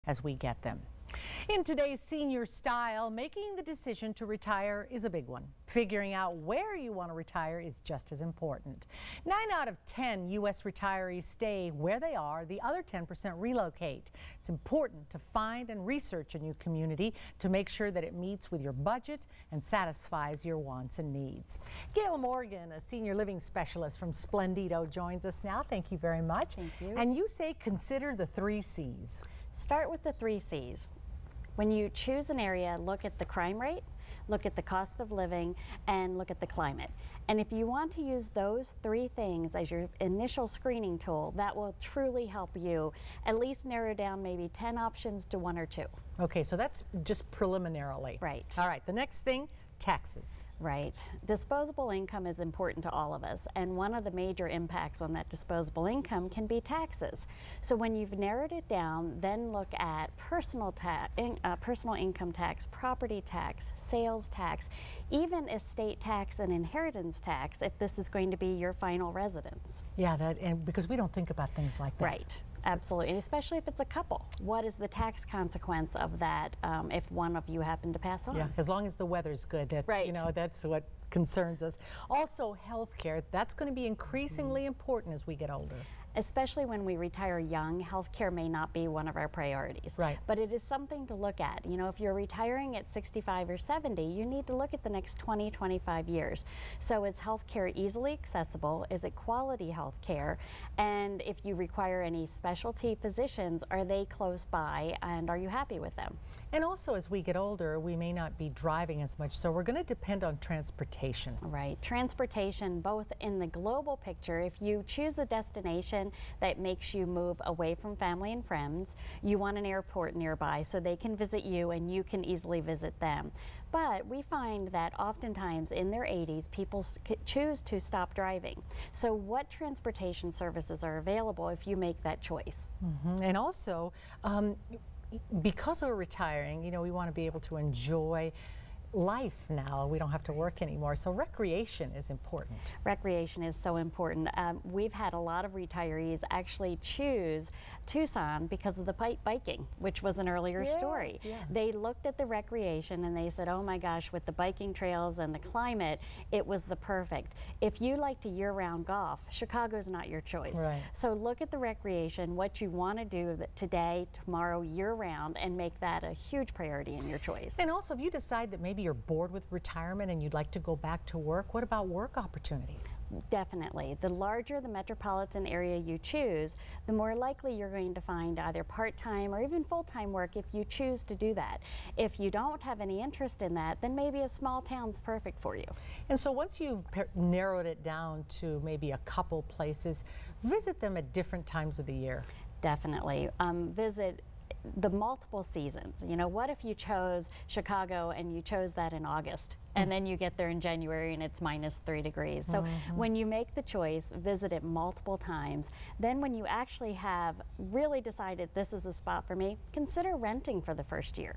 as we get them. In today's Senior Style, making the decision to retire is a big one. Figuring out where you want to retire is just as important. 9 out of 10 U.S. retirees stay where they are. The other 10% relocate. It's important to find and research a new community to make sure that it meets with your budget and satisfies your wants and needs. Gale Morgan, a senior living specialist from Splendido, joins us now. Thank you very much. Thank you. And you say consider the 3 C's. Start with the 3 C's. When you choose an area, look at the crime rate, look at the cost of living, and look at the climate. And if you want to use those 3 things as your initial screening tool, that will truly help you at least narrow down maybe 10 options to 1 or 2. Okay, so that's just preliminarily. Right. All right, the next thing, taxes. Right. Disposable income is important to all of us, and one of the major impacts on that disposable income can be taxes. So when you've narrowed it down, then look at personal income tax, property tax, sales tax, even estate tax and inheritance tax if this is going to be your final residence. Yeah, and because we don't think about things like that. Right. Absolutely, and especially if it's a couple. What is the tax consequence of that if one of you happen to pass on? Yeah, as long as the weather's good, that's, right. You know, that's what concerns us. Also, health care, that's going to be increasingly important as we get older. Especially when we retire young, healthcare may not be one of our priorities. Right. But it is something to look at. You know, if you're retiring at 65 or 70, you need to look at the next 20, 25 years. So is healthcare easily accessible? Is it quality healthcare? And if you require any specialty physicians, are they close by and are you happy with them? And also, as we get older, we may not be driving as much, so we're going to depend on transportation. Right. Transportation, both in the global picture, if you choose a destination that makes you move away from family and friends, you want an airport nearby so they can visit you and you can easily visit them. But we find that oftentimes in their 80s, people choose to stop driving. So what transportation services are available if you make that choice? And also, because we're retiring, you know, we want to be able to enjoy life now. We don't have to work anymore, so recreation is important. Recreation is so important. We've had a lot of retirees actually choose Tucson because of the biking, which was an earlier story. Yeah. They looked at the recreation and they said, oh my gosh, with the biking trails and the climate, it was the perfect. If you like to year-round golf, Chicago's not your choice. Right. So look at the recreation, what you want to do today, tomorrow, year-round, and make that a huge priority in your choice. And also, if you decide that maybe you're bored with retirement and you'd like to go back to work, what about work opportunities? Definitely. The larger the metropolitan area you choose, the more likely you're going to find either part-time or even full-time work if you choose to do that. If you don't have any interest in that, then maybe a small town's perfect for you. And so once you've narrowed it down to maybe a couple places, visit them at different times of the year. Definitely. Visit the multiple seasons. You know, what if you chose Chicago and you chose that in August and then you get there in January and it's -3 degrees. So when you make the choice, visit it multiple times. Then when you actually have really decided this is a spot for me, consider renting for the first year.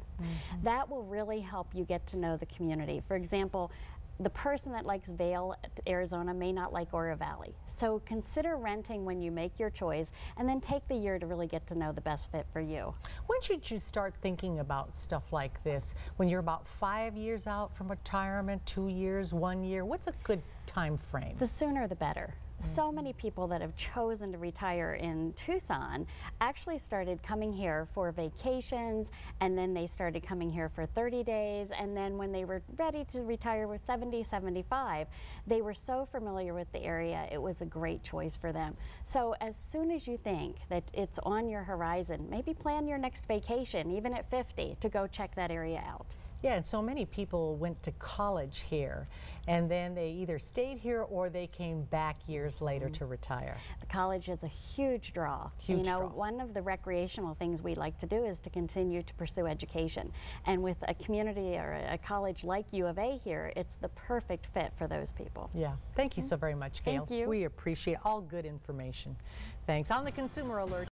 That will really help you get to know the community. For example, the person that likes Vail, Arizona may not like Oro Valley. So consider renting when you make your choice and then take the year to really get to know the best fit for you. When should you start thinking about stuff like this? When you're about 5 years out from retirement, 2 years, 1 year? What's a good time frame? The sooner the better. So many people that have chosen to retire in Tucson actually started coming here for vacations, and then they started coming here for 30 days, and then when they were ready to retire with 70, 75, they were so familiar with the area, it was a great choice for them. So as soon as you think that it's on your horizon, maybe plan your next vacation, even at 50, to go check that area out. Yeah, and so many people went to college here, and then they either stayed here or they came back years later to retire. The college is a huge draw. Huge draw. One of the recreational things we like to do is to continue to pursue education. And with a community or a college like U of A here, it's the perfect fit for those people. Yeah. Thank you so very much, Gale. Thank you. We appreciate all good information. Thanks. On the Consumer Alert.